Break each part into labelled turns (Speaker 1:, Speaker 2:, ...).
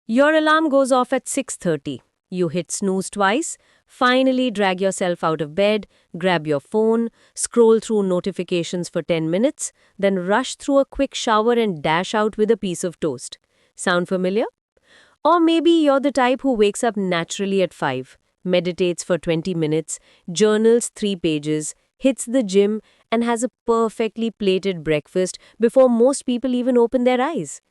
Speaker 1: Your alarm goes off at 6:30. You hit snooze twice, finally drag yourself out of bed, grab your phone, scroll through notifications for 10 minutes, then rush through a quick shower and dash out with a piece of toast. Sound familiar? Or maybe you're the type who wakes up naturally at 5, meditates for 20 minutes, journals 3 pages, hits the gym, and has a perfectly plated breakfast before most people even open their eyes.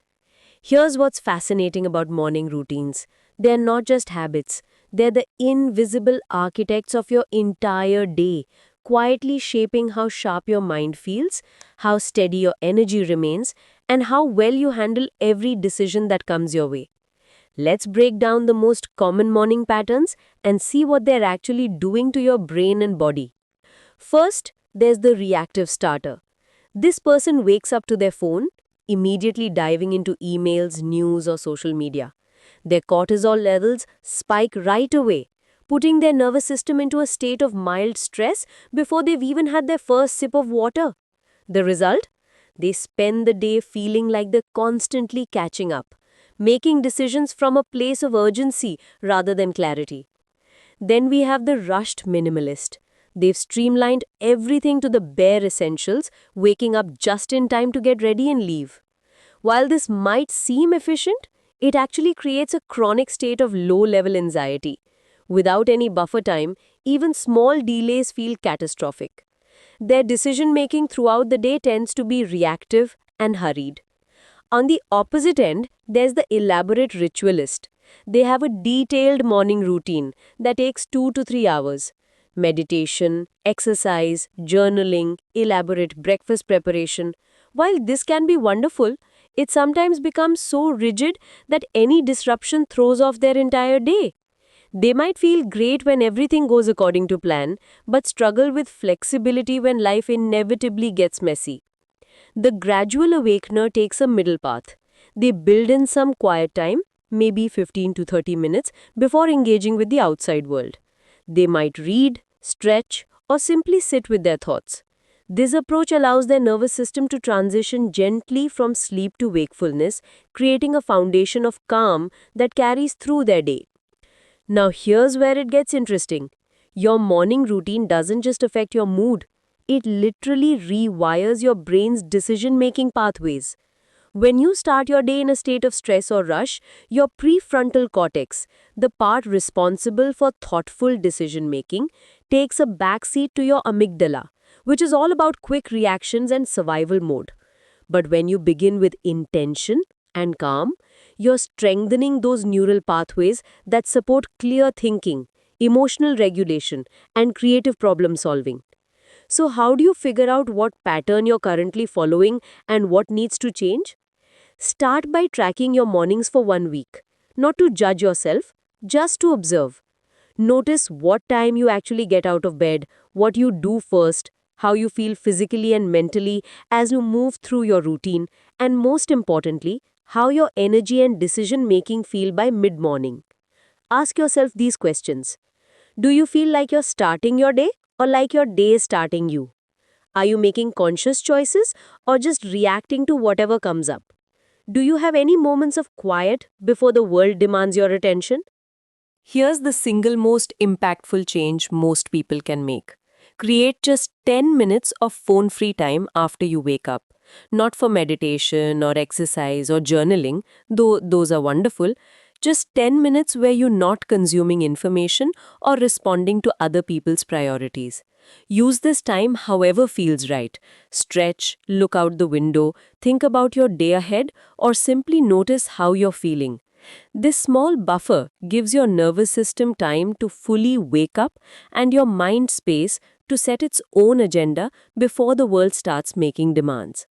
Speaker 1: Here's what's fascinating about morning routines. They're not just habits, they're the invisible architects of your entire day, quietly shaping how sharp your mind feels, how steady your energy remains, and how well you handle every decision that comes your way. Let's break down the most common morning patterns and see what they're actually doing to your brain and body. First, there's the reactive starter. This person wakes up to their phone, immediately diving into emails, news, or social media. Their cortisol levels spike right away, putting their nervous system into a state of mild stress before they've even had their first sip of water. The result? They spend the day feeling like they're constantly catching up, making decisions from a place of urgency rather than clarity. Then we have the rushed minimalist. They've streamlined everything to the bare essentials, waking up just in time to get ready and leave. While this might seem efficient, it actually creates a chronic state of low-level anxiety. Without any buffer time, even small delays feel catastrophic. Their decision-making throughout the day tends to be reactive and hurried. On the opposite end, there's the elaborate ritualist. They have a detailed morning routine that takes 2 to 3 hours. Meditation, exercise, journaling, elaborate breakfast preparation. While this can be wonderful, it sometimes becomes so rigid that any disruption throws off their entire day. They might feel great when everything goes according to plan, but struggle with flexibility when life inevitably gets messy. The gradual awakener takes a middle path. They build in some quiet time, maybe 15 to 30 minutes, before engaging with the outside world. They might read, stretch, or simply sit with their thoughts. This approach allows their nervous system to transition gently from sleep to wakefulness, creating a foundation of calm that carries through their day. Now, here's where it gets interesting. Your morning routine doesn't just affect your mood, it literally rewires your brain's decision making pathways. When you start your day in a state of stress or rush, your prefrontal cortex, the part responsible for thoughtful decision making, takes a backseat to your amygdala, which is all about quick reactions and survival mode. But when you begin with intention and calm, you're strengthening those neural pathways that support clear thinking, emotional regulation, and creative problem solving. So, how do you figure out what pattern you're currently following and what needs to change? Start by tracking your mornings for 1 week. Not to judge yourself, just to observe. Notice what time you actually get out of bed, what you do first, how you feel physically and mentally as you move through your routine, and most importantly, how your energy and decision making feel by mid morning. Ask yourself these questions. Do you feel like you're starting your day or like your day is starting you? Are you making conscious choices or just reacting to whatever comes up? Do you have any moments of quiet before the world demands your attention? Here's the single most impactful change most people can make. Create just 10 minutes of phone free time after you wake up. Not for meditation or exercise or journaling, though those are wonderful. Just 10 minutes where you're not consuming information or responding to other people's priorities. Use this time however feels right. Stretch, look out the window, think about your day ahead, or simply notice how you're feeling. This small buffer gives your nervous system time to fully wake up and your mind space to set its own agenda before the world starts making demands.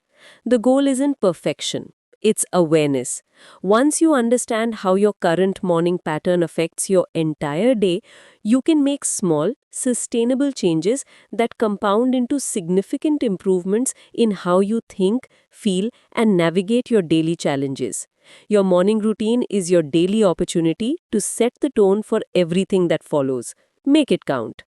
Speaker 1: The goal isn't perfection, it's awareness. Once you understand how your current morning pattern affects your entire day, you can make small, sustainable changes that compound into significant improvements in how you think, feel, and navigate your daily challenges. Your morning routine is your daily opportunity to set the tone for everything that follows. Make it count.